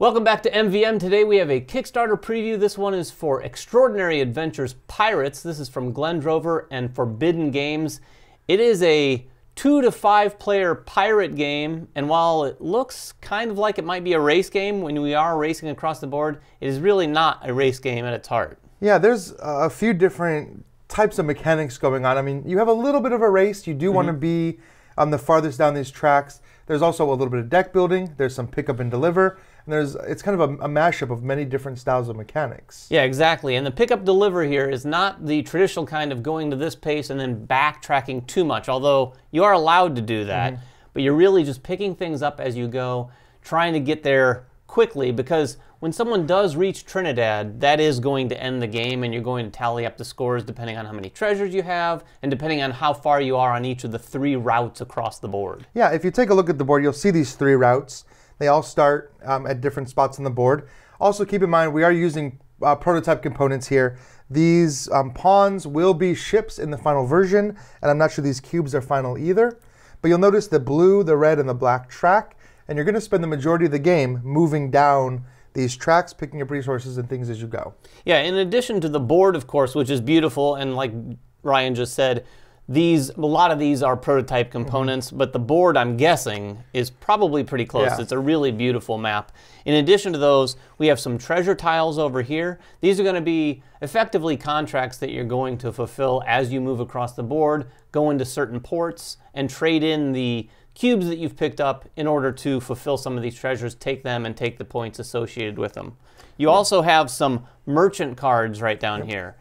Welcome back to MVM. Today we have a Kickstarter preview. This one is for Extraordinary Adventures Pirates. This is from Glenn Drover and Forbidden Games. It is a 2 to 5 player pirate game, and while it looks kind of like it might be a race game when we are racing across the board, it is really not a race game at its heart. Yeah, there's a few different types of mechanics going on. I mean, you have a little bit of a race. You do want to be the farthest down these tracks. There's also a little bit of deck building. There's some pick up and deliver. And it's kind of a mashup of many different styles of mechanics. Yeah, exactly. And the pick-up deliver here is not the traditional kind of going to this pace and then backtracking too much, although you are allowed to do that. But you're really just picking things up as you go, trying to get there quickly, because when someone does reach Trinidad, that is going to end the game, and you're going to tally up the scores depending on how many treasures you have and depending on how far you are on each of the 3 routes across the board. Yeah, if you take a look at the board, you'll see these 3 routes. They all start at different spots on the board. Also keep in mind, we are using prototype components here. These pawns will be ships in the final version, and I'm not sure these cubes are final either. But you'll notice the blue, the red, and the black track, and you're going to spend the majority of the game moving down these tracks, picking up resources and things as you go. Yeah, in addition to the board, of course, which is beautiful, and like Ryan just said, a lot of these are prototype components, but the board, I'm guessing, is probably pretty close. Yeah. It's a really beautiful map. In addition to those, we have some treasure tiles over here. These are going to be effectively contracts that you're going to fulfill as you move across the board, go into certain ports, and trade in the cubes that you've picked up in order to fulfill some of these treasures, take them, and take the points associated with them. You also have some merchant cards right down here.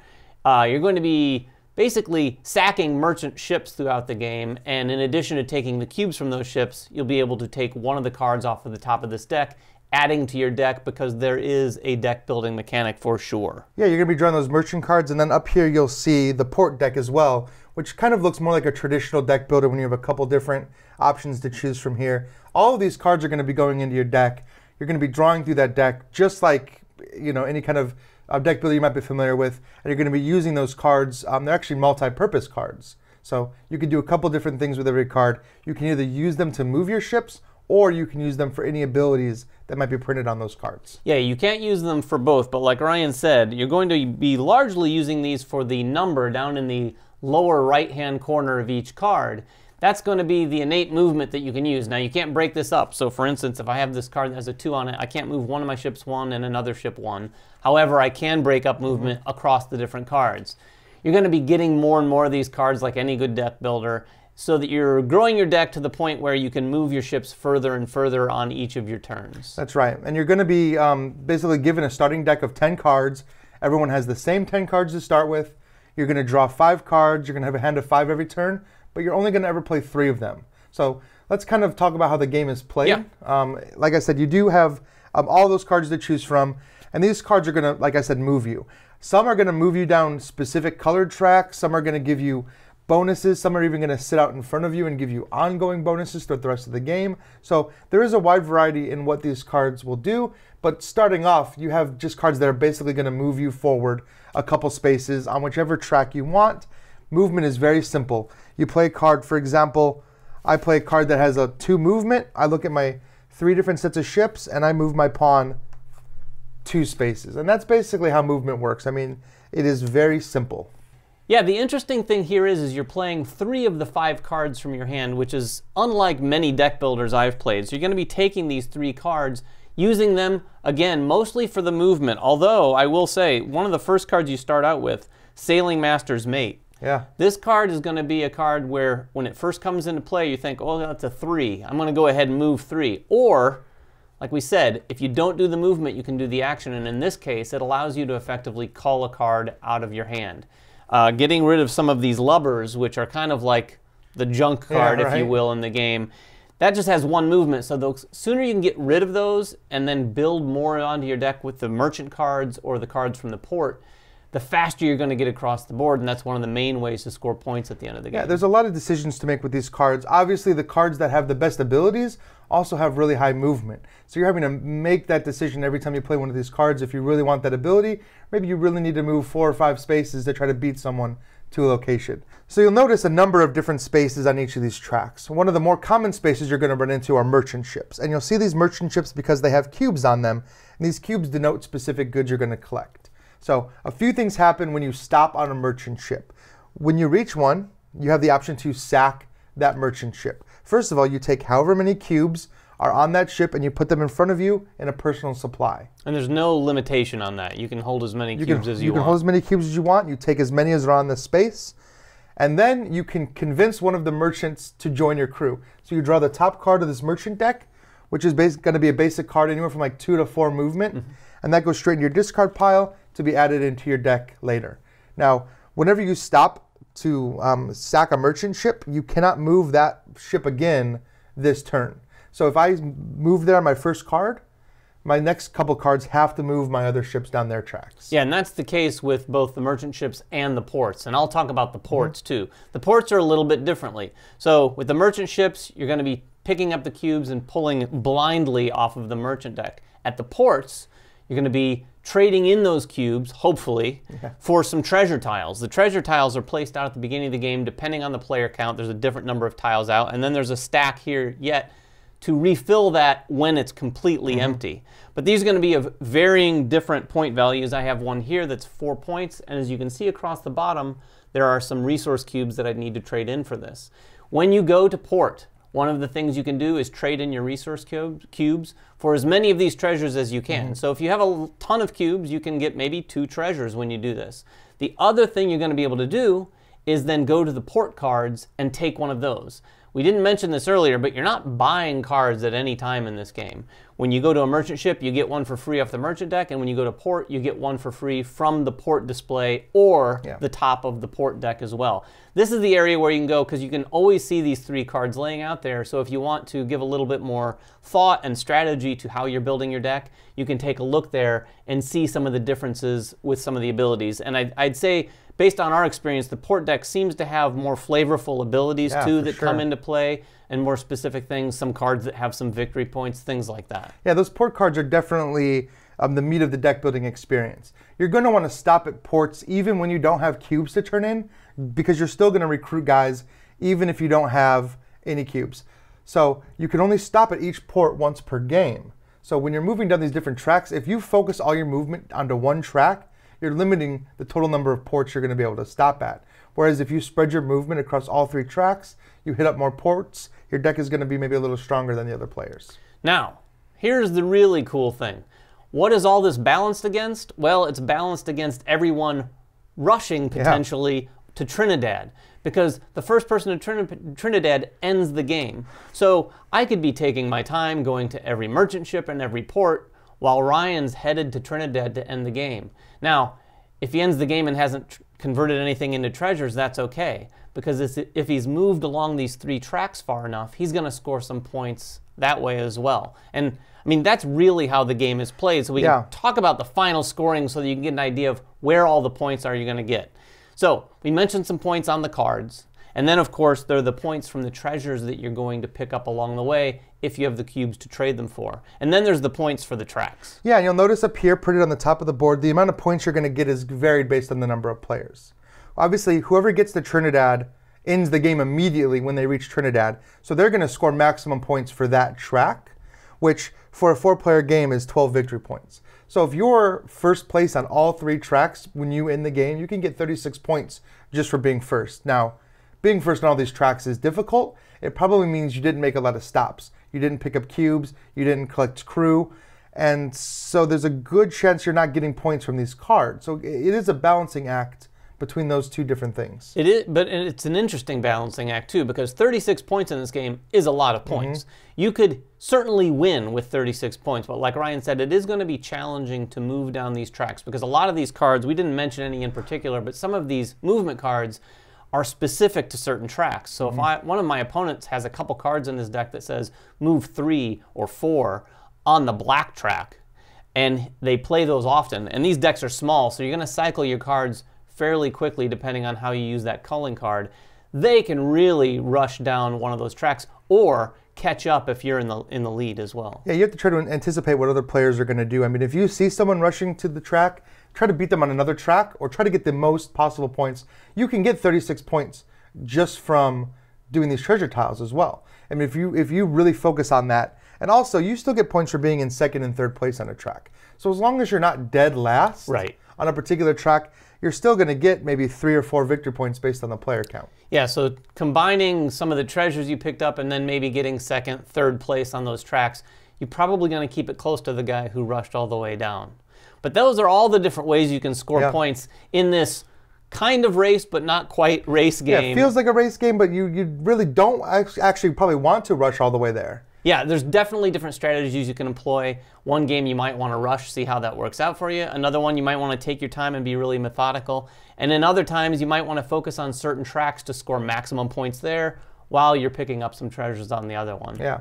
You're going to be basically sacking merchant ships throughout the game, and in addition to taking the cubes from those ships, you'll be able to take one of the cards off of the top of this deck, adding to your deck, because there is a deck building mechanic for sure. Yeah, you're going to be drawing those merchant cards, and then up here you'll see the port deck as well, which kind of looks more like a traditional deck builder when you have a couple different options to choose from here. All of these cards are going to be going into your deck. You're going to be drawing through that deck just like, you know, any kind of deck builder you might be familiar with, and you're going to be using those cards. They're actually multi-purpose cards. So you can do a couple different things with every card. You can either use them to move your ships, or you can use them for any abilities that might be printed on those cards. Yeah, you can't use them for both, but like Ryan said, you're going to be largely using these for the number down in the lower right-hand corner of each card. That's going to be the innate movement that you can use. Now, you can't break this up. So, for instance, if I have this card that has a 2 on it, I can't move one of my ships 1 and another ship 1. However, I can break up movement across the different cards. You're going to be getting more and more of these cards like any good deck builder, so that you're growing your deck to the point where you can move your ships further and further on each of your turns. That's right. And you're going to be basically given a starting deck of 10 cards. Everyone has the same 10 cards to start with. You're going to draw 5 cards. You're going to have a hand of 5 every turn, but you're only going to ever play 3 of them. So let's kind of talk about how the game is played. Yeah. Like I said, you do have all those cards to choose from, and these cards are going to, like I said, move you. Some are going to move you down specific colored tracks. Some are going to give you bonuses. Some are even going to sit out in front of you and give you ongoing bonuses throughout the rest of the game. So there is a wide variety in what these cards will do, but starting off, you have just cards that are basically going to move you forward a couple spaces on whichever track you want. Movement is very simple. You play a card, for example, I play a card that has a 2 movement. I look at my 3 different sets of ships, and I move my pawn 2 spaces. And that's basically how movement works. I mean, it is very simple. Yeah, the interesting thing here is you're playing 3 of the 5 cards from your hand, which is unlike many deck builders I've played. So you're going to be taking these 3 cards, using them, again, mostly for the movement. Although, I will say, one of the first cards you start out with, Sailing Master's Mate. Yeah. This card is going to be a card where when it first comes into play, you think, oh, that's a 3. I'm going to go ahead and move 3. Or, like we said, if you don't do the movement, you can do the action. And in this case, it allows you to effectively call a card out of your hand. Getting rid of some of these lubbers, which are kind of like the junk card, if you will, in the game. That just has 1 movement, so the sooner you can get rid of those and then build more onto your deck with the merchant cards or the cards from the port, the faster you're going to get across the board, and that's one of the main ways to score points at the end of the game. Yeah, there's a lot of decisions to make with these cards. Obviously, the cards that have the best abilities also have really high movement. So you're having to make that decision every time you play one of these cards. If you really want that ability, maybe you really need to move 4 or 5 spaces to try to beat someone to a location. So you'll notice a number of different spaces on each of these tracks. One of the more common spaces you're going to run into are merchant ships. And you'll see these merchant ships because they have cubes on them. And these cubes denote specific goods you're going to collect. So a few things happen when you stop on a merchant ship. When you reach one, you have the option to sack that merchant ship. First of all, you take however many cubes are on that ship and you put them in front of you in a personal supply. And there's no limitation on that. You can hold as many cubes as you want. You can hold as many cubes as you want. You take as many as are on the space. And then you can convince one of the merchants to join your crew. So you draw the top card of this merchant deck, which is going to be a basic card anywhere from like 2 to 4 movement. And that goes straight into your discard pile to be added into your deck later. Now, whenever you stop to sack a merchant ship, you cannot move that ship again this turn. So if I move there on my first card, my next couple cards have to move my other ships down their tracks. Yeah, and that's the case with both the merchant ships and the ports. And I'll talk about the ports too. The ports are a little bit differently. So with the merchant ships, you're going to be picking up the cubes and pulling blindly off of the merchant deck. At the ports, you're going to be trading in those cubes, hopefully, for some treasure tiles. The treasure tiles are placed out at the beginning of the game. Depending on the player count, there's a different number of tiles out. And then there's a stack here yet to refill that when it's completely empty. But these are going to be of varying different point values. I have one here that's 4 points, and as you can see across the bottom, there are some resource cubes that I need to trade in for this. When you go to port, one of the things you can do is trade in your resource cubes for as many of these treasures as you can. So if you have a ton of cubes, you can get maybe 2 treasures when you do this. The other thing you're going to be able to do is then go to the port cards and take one of those. We didn't mention this earlier, but you're not buying cards at any time in this game. When you go to a merchant ship, you get one for free off the merchant deck, and when you go to port, you get one for free from the port display or the top of the port deck as well. This is the area where you can go because you can always see these 3 cards laying out there, so if you want to give a little bit more thought and strategy to how you're building your deck, you can take a look there and see some of the differences with some of the abilities. And I'd say, based on our experience, the port deck seems to have more flavorful abilities too that come into play, and more specific things, some cards that have some victory points, things like that. Yeah, those port cards are definitely the meat of the deck building experience. You're going to want to stop at ports even when you don't have cubes to turn in, because you're still going to recruit guys even if you don't have any cubes. So you can only stop at each port once per game. So when you're moving down these different tracks, if you focus all your movement onto one track, you're limiting the total number of ports you're going to be able to stop at. Whereas if you spread your movement across all 3 tracks, you hit up more ports, your deck is going to be maybe a little stronger than the other players. Now, here's the really cool thing. What is all this balanced against? Well, it's balanced against everyone rushing potentially to Trinidad, because the first person to Trinidad ends the game. So I could be taking my time going to every merchant ship and every port while Ryan's headed to Trinidad to end the game. Now, if he ends the game and hasn't converted anything into treasures, that's okay, because if he's moved along these 3 tracks far enough, he's going to score some points that way as well. And I mean, that's really how the game is played. So we can talk about the final scoring so that you can get an idea of where all the points are you're going to get. So we mentioned some points on the cards. And then, of course, there are the points from the treasures that you're going to pick up along the way if you have the cubes to trade them for. And then there's the points for the tracks. Yeah, and you'll notice up here, printed on the top of the board, the amount of points you're going to get is varied based on the number of players. Obviously, whoever gets to Trinidad ends the game immediately when they reach Trinidad. So they're going to score maximum points for that track, which for a 4-player game is 12 victory points. So if you're first place on all 3 tracks when you end the game, you can get 36 points just for being first. Now, being first on all these tracks is difficult. It probably means you didn't make a lot of stops. You didn't pick up cubes, you didn't collect crew, and so there's a good chance you're not getting points from these cards. So it is a balancing act between those 2 different things. It is, but it's an interesting balancing act too, because 36 points in this game is a lot of points. You could certainly win with 36 points, but like Ryan said, it is going to be challenging to move down these tracks, because a lot of these cards, we didn't mention any in particular, but some of these movement cards are specific to certain tracks. So if one of my opponents has a couple cards in his deck that says move 3 or 4 on the black track, and they play those often, and these decks are small, so you're going to cycle your cards fairly quickly depending on how you use that culling card, they can really rush down one of those tracks or catch up if you're in the lead as well. Yeah, you have to try to anticipate what other players are going to do. I mean, if you see someone rushing to the track try to beat them on another track or try to get the most possible points. You can get 36 points just from doing these treasure tiles as well. I mean, if you really focus on that, and also you still get points for being in second and third place on a track. So as long as you're not dead last on a particular track, you're still going to get maybe 3 or 4 victory points based on the player count. Yeah, so combining some of the treasures you picked up and then maybe getting second, third place on those tracks, you're probably going to keep it close to the guy who rushed all the way down. But those are all the different ways you can score points in this kind of race, but not quite race game. Yeah, it feels like a race game, but you really don't actually probably want to rush all the way there. Yeah, there's definitely different strategies you can employ. One game you might want to rush, see how that works out for you. Another one you might want to take your time and be really methodical. And then other times you might want to focus on certain tracks to score maximum points there while you're picking up some treasures on the other one. Yeah,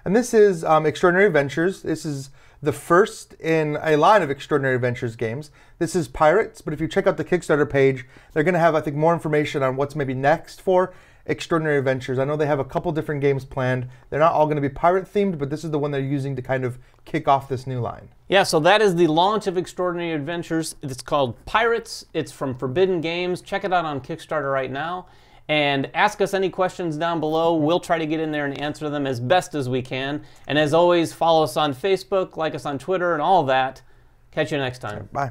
and this is Extraordinary Adventures. This is the first in a line of Extraordinary Adventures games. This is Pirates, but if you check out the Kickstarter page, they're going to have, I think, more information on what's maybe next for Extraordinary Adventures. I know they have a couple different games planned. They're not all going to be pirate themed, but this is the one they're using to kind of kick off this new line. Yeah, so that is the launch of Extraordinary Adventures. It's called Pirates. It's from Forbidden Games. Check it out on Kickstarter right now. And ask us any questions down below. We'll try to get in there and answer them as best as we can. And as always, follow us on Facebook, like us on Twitter, and all that. Catch you next time. Bye.